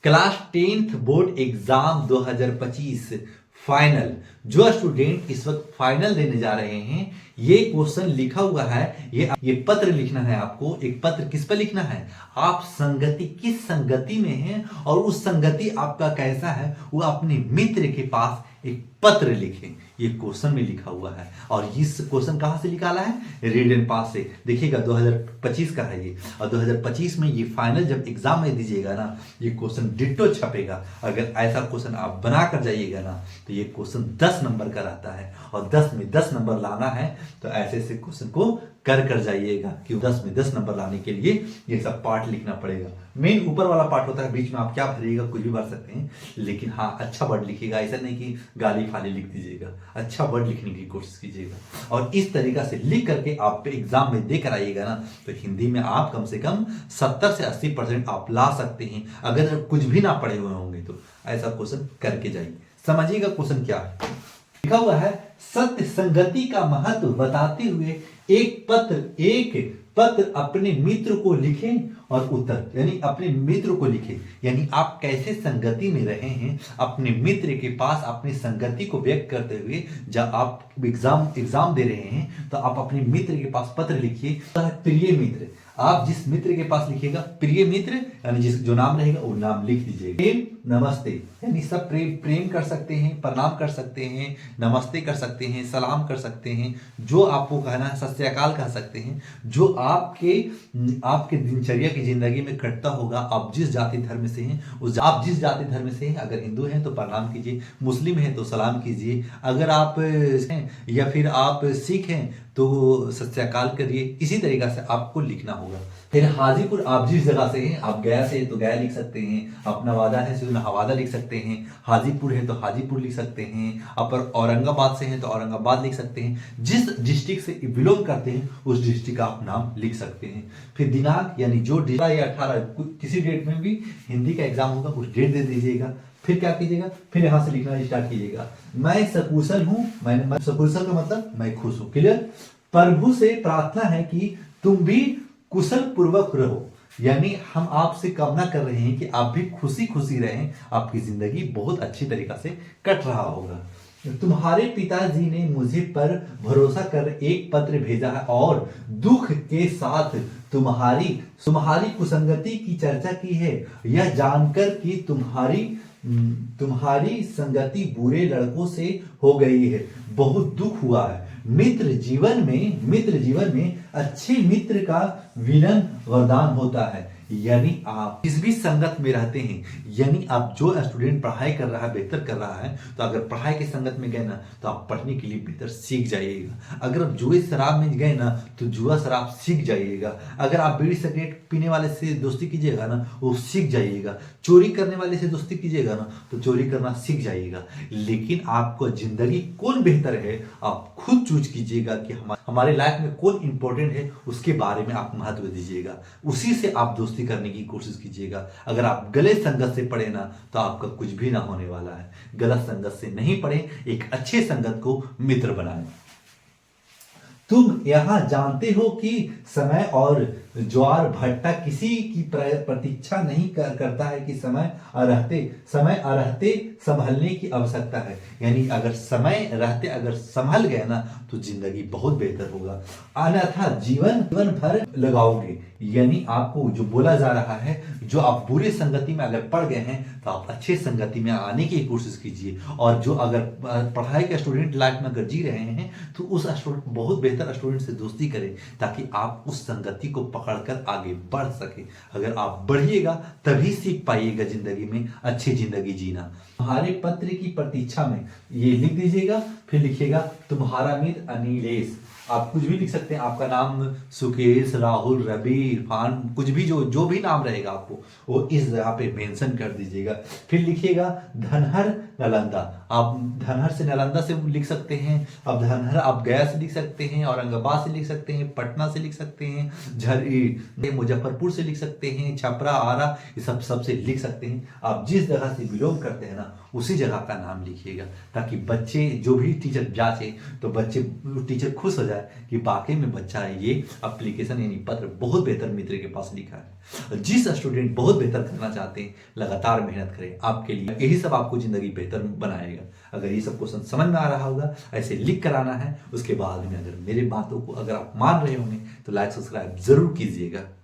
Class 10th board exam 2025 final. जो student इस वक्त फाइनल देने जा रहे हैं, ये क्वेश्चन लिखा हुआ है, ये पत्र लिखना है आपको। एक पत्र किस पर लिखना है? आप संगति किस संगति में हैं और उस संगति आपका कैसा है, वो अपने मित्र के पास एक पत्र लिखें। ये क्वेश्चन में लिखा हुआ है और इस क्वेश्चन कहां से निकाला है? रीड एंड पास से। देखिएगा 2025 का है ये, और 2025 में ये फाइनल जब एग्जाम में दीजिएगा ना, ये क्वेश्चन डिट्टो छपेगा। अगर ऐसा क्वेश्चन आप बना कर जाइएगा ना, तो ये क्वेश्चन 10 नंबर का रहता है और 10 में 10 नंबर लाना है तो ऐसे ऐसे क्वेश्चन को कर जाइएगा कि 10 में 10 नंबर लाने के लिए ये सब पार्ट लिखना पड़ेगा। मेन ऊपर वाला पार्ट होता है, बीच में आप क्या भरिएगा कुछ भी भर सकते हैं, लेकिन हाँ अच्छा वर्ड लिखिएगा। ऐसा नहीं कि गाली फाली लिख दीजिएगा, अच्छा वर्ड लिखने की कोशिश कीजिएगा और इस तरीका से लिख करके आप एग्जाम में देकर आइएगा ना, तो हिंदी में आप कम से कम 70 से 80% आप ला सकते हैं। अगर कुछ भी ना पढ़े हुए होंगे तो ऐसा क्वेश्चन करके जाइए। समझिएगा क्वेश्चन क्या है। लिखा हुआ है, सत्य संगति का महत्व बताते हुए एक पत्र अपने मित्र को लिखें और उत्तर, यानी अपने मित्र को लिखें, यानी आप कैसे संगति में रहे हैं अपने मित्र के पास अपनी संगति को व्यक्त करते हुए। जब आप एग्जाम दे रहे हैं तो आप अपने मित्र के पास पत्र लिखिए। प्रिय मित्र, आप जिस मित्र के पास लिखिएगा प्रिय मित्र, यानी जिस जो नाम रहेगा वो नाम लिख दीजिएगा। प्रेम नमस्ते, यानी सब प्रेम कर सकते हैं, प्रणाम कर सकते हैं, नमस्ते कर सकते हैं, सलाम कर सकते हैं, जो आपको कहना है सत श्री अकाल कह सकते हैं। जो आपके दिनचर्या की जिंदगी में कटता होगा, आप जिस जाति धर्म से हैं आप जिस जाति धर्म से हैं, अगर हिंदू हैं तो प्रणाम कीजिए, मुस्लिम हैं तो सलाम कीजिए, अगर आप हैं या फिर आप सिख हैं तो सत श्री अकाल करिए। इसी तरीका से आपको लिखना होगा। फिर हाजीपुर, आप जिस जगह से हैं, आप गया से तो गया लिख सकते हैं, आप नवादा है तो नवादा लिख सकते हैं, हाजीपुर है तो हाजीपुर लिख सकते हैं, आप औरंगाबाद से हैं तो औरंगाबाद लिख सकते हैं। जिस डिस्ट्रिक्ट से बिलोंग करते हैं उस डिस्ट्रिक्ट का आप नाम लिख सकते हैं। फिर दिनांक, यानी जो 18 किसी डेट में भी हिंदी का एग्जाम होगा उस डेट दे दीजिएगा। फिर क्या कीजिएगा, फिर यहां से लिखना स्टार्ट कीजिएगा। मैं सकुशल हूं, मैं सकुशल का मतलब मैं खुश हूं। क्लियर? प्रभु से प्रार्थना है कि तुम भी कुशल पूर्वक रहो, यानी हम आपसे कामना कर रहे हैं कि आप भी खुशी खुशी रहें, आपकी जिंदगी बहुत अच्छी तरीका से कट रहा होगा। तुम्हारे पिताजी ने मुझे पर भरोसा कर एक पत्र भेजा है और दुख के साथ तुम्हारी कुसंगति की चर्चा की है, यह जानकर कि तुम्हारी संगति बुरे लड़कों से हो गई है, बहुत दुख हुआ है। मित्र जीवन में अच्छे मित्र का विनम्र वरदान होता है। यानी आप जिस भी संगत में रहते हैं, यानी आप जो स्टूडेंट पढ़ाई कर रहा है, बेहतर कर रहा है, तो अगर पढ़ाई की संगत में गए ना तो आप पढ़ने के लिए बेहतर सीख जाइएगा। अगर आप जुए शराब में गए ना तो जुआ शराब सीख जाइएगा। अगर आप बीड़ी सिगरेट पीने वाले से दोस्ती कीजिएगा ना, वो सीख जाइएगा। चोरी करने वाले से दोस्ती कीजिएगा ना तो चोरी करना सीख जाइएगा। लेकिन आपको जिंदगी कौन बेहतर है आप खुद चूज कीजिएगा कि हमारे लाइफ में कौन इंपॉर्टेंट है, उसके बारे में आप महत्व दीजिएगा, उसी से आप दोस्ती करने की कोशिश कीजिएगा। अगर आप गलत संगत से पढ़े ना तो आपका कुछ भी ना होने वाला है। गलत संगत से नहीं पढ़े, एक अच्छे संगत को मित्र बनाएं। तुम यहां जानते हो कि समय और ज्वार भट्टा किसी की प्रतीक्षा नहीं करता है कि समय रहते संभलने की आवश्यकता है। यानी अगर समय रहते अगर संभल गए ना तो जिंदगी बहुत बेहतर होगा, अन्यथा जीवन भर लगाओगे। यानी आपको जो बोला जा रहा है, जो आप बुरे संगति में अगर पड़ गए हैं तो आप अच्छे संगति में आने की कोशिश कीजिए। और जो अगर पढ़ाई के स्टूडेंट लाइफ में अगर जी रहे हैं तो उस बहुत बेहतर स्टूडेंट से दोस्ती करें ताकि आप उस संगति को पकड़कर आगे बढ़ सके। अगर आप बढ़िएगा तभी सीख पाइएगा जिंदगी में अच्छी जिंदगी जीना। तुम्हारे पत्र की प्रतीक्षा में ये लिख दीजिएगा। फिर लिखिएगा तुम्हारा मित्र अनिलेश, आप कुछ भी लिख सकते हैं, आपका नाम सुकेश, राहुल, रवि, इरफान, कुछ भी जो भी नाम रहेगा आपको वो इस जगह पे मेंशन कर दीजिएगा। फिर लिखिएगा धनहर नालंदा। आप धनहर से नालंदा से लिख सकते हैं, आप धनहर आप गया से लिख सकते हैं, औरंगाबाद से लिख सकते हैं, पटना से लिख सकते हैं, मुजफ्फरपुर से लिख सकते हैं, छपरा, आरा, ये सब से लिख सकते हैं। आप जिस जगह से बिलोंग करते हैं ना, उसी जगह का नाम लिखिएगा, ताकि बच्चे जो भी टीचर जांचे तो टीचर खुश हो जाए कि वाकई में बच्चा ये एप्लीकेशन यानी पत्र बहुत बेहतर मित्र के पास लिखा है। जिस स्टूडेंट बहुत बेहतर करना चाहते हैं, लगातार मेहनत करें, आपके लिए यही सब आपको जिंदगी बेहतर बनाएगा। अगर ये सब क्वेश्चन समझ में आ रहा होगा, ऐसे लिख कर आना है। उसके बाद में अगर मेरे बातों को अगर आप मान रहे होंगे तो लाइक सब्सक्राइब जरूर कीजिएगा।